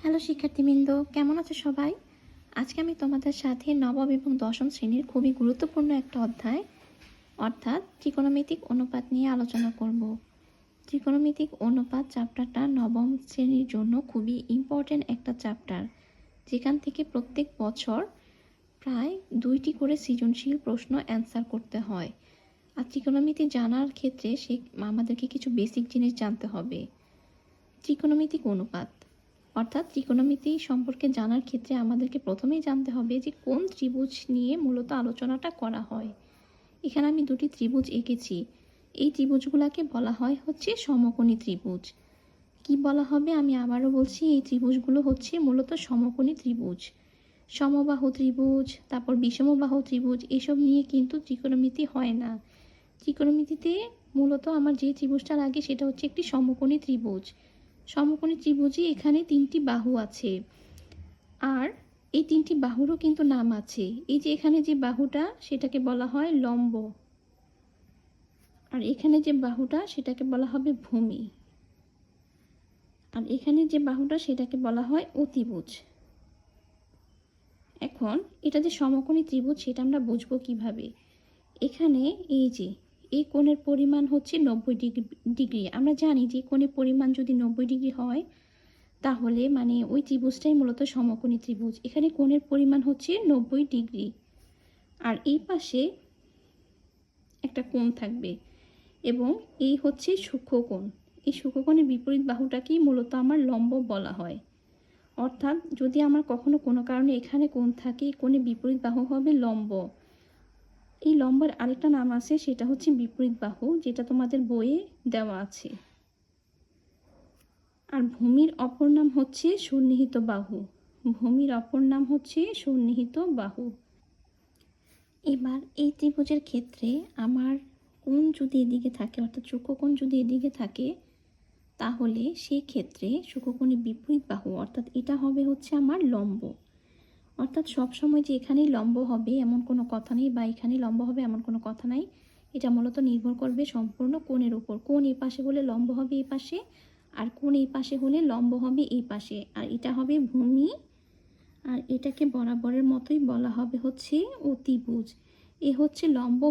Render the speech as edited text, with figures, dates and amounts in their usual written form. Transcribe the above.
Hello শিক্ষার্থীবৃন্দ, কেমন আছো সবাই? আজকে আমি তোমাদের সাথে নবম এবং দশম শ্রেণীর খুবই গুরুত্বপূর্ণ একটা অধ্যায় অর্থাৎ ত্রিকোণমিতিক অনুপাত নিয়ে আলোচনা করব। ত্রিকোণমিতিক অনুপাত চ্যাপ্টারটা নবম শ্রেণীর জন্য খুবই ইম্পর্ট্যান্ট একটা চ্যাপ্টার, যেখান থেকে প্রত্যেক বছর প্রায় 2টি করে সৃজনশীল প্রশ্ন অ্যান্সার করতে হয়। আর ত্রিকোণমিতি জানার ক্ষেত্রে আমাদেরকে কিছু বেসিক জিনিস জানতে হবে। ত্রিকোণমিতিক অনুপাত অর্থাৎ ত্রিকোণমিতি সম্পর্কে জানার ক্ষেত্রে আমাদেরকে প্রথমেই জানতে হবে যে কোন ত্রিভুজ নিয়ে মূলত আলোচনাটা করা হয়। এখানে আমি দুটি ত্রিভুজ এঁকেছি। এই ত্রিভুজগুলোকে বলা হয় হচ্ছে সমকোণী ত্রিভুজ। কি বলা হবে আমি আবারও বলছি, এই ত্রিভুজগুলো হচ্ছে মূলত সমকোণী ত্রিভুজ। সমবাহু ত্রিভুজ, তারপর বিষমবাহু ত্রিভুজ, এসব নিয়ে কিন্তু ত্রিকোণমিতি হয় না। ত্রিকোণমিতিতে মূলত আমার যে ত্রিভুজটা লাগে সেটা হচ্ছে একটি সমকোণী ত্রিভুজ। সমকোণী ত্রিভুজে এখানে 3টি বাহু আছে, আর এই 3টি বাহুরও কিন্তু নাম আছে। এই যে এখানে যে বাহুটা সেটাকে বলা হয় লম্ব, আর এখানে যে বাহুটা সেটাকে বলা হবে ভূমি, আর এখানে যে বাহুটা সেটাকে বলা হয় অতিভুজ। এখন এটা যে সমকোণী ত্রিভুজ সেটা আমরা বুঝবো কিভাবে? এখানে এই যে এই কোণের পরিমাণ হচ্ছে 90 ডিগ্রি। আমরা জানি যে কোণের পরিমাণ যদি 90 ডিগ্রি হয় তাহলে মানে ওই ত্রিভুজটাই মূলত সমকোণী ত্রিভুজ। এখানে কোণের পরিমাণ হচ্ছে 90 ডিগ্রি, আর এই পাশে একটা কোণ থাকবে এবং এই হচ্ছে সূক্ষ্মকোণ। এই সূক্ষ্মকোণের বিপরীত বাহুটাকেই মূলত আমার লম্ব বলা হয়। অর্থাৎ যদি আমার কখনো কোনো কারণে এখানে কোণ থাকে, কোণের বিপরীত বাহু হবে লম্ব। এই লম্বের আরেকটা নাম আছে, সেটা হচ্ছে বিপরীত বাহু, যেটা তোমাদের বইয়ে দেওয়া আছে। আর ভূমির অপর নাম হচ্ছে সন্নিহিত বাহু। ভূমির অপর নাম হচ্ছে সন্নিহিত বাহু। এবার এই ত্রিভুজের ক্ষেত্রে আমার কোণ যদি এদিকে থাকে, অর্থাৎ সূক্ষ্মকোণ যদি এদিকে থাকে, তাহলে সেই ক্ষেত্রে সূক্ষ্মকোণের বিপরীত বাহু অর্থাৎ এটা হবে হচ্ছে আমার লম্ব। অর্থাৎ সবসময় যে এখানেই লম্ব হবে এমন কোনো কথা নেই, বা এখানেই লম্ব হবে এমন কোনো কথা নাই। এটা মূলত নির্ভর করবে সম্পূর্ণ কোণের উপর। কোণ এই পাশে হলে লম্ব হবে এই পাশে, আর কোণ এই পাশে হলে লম্ব হবে এই পাশে। আর এটা হবে ভূমি, আর এটাকে বরাবরের মতোই বলা হবে হচ্ছে অতিভুজ। এ হচ্ছে লম্ব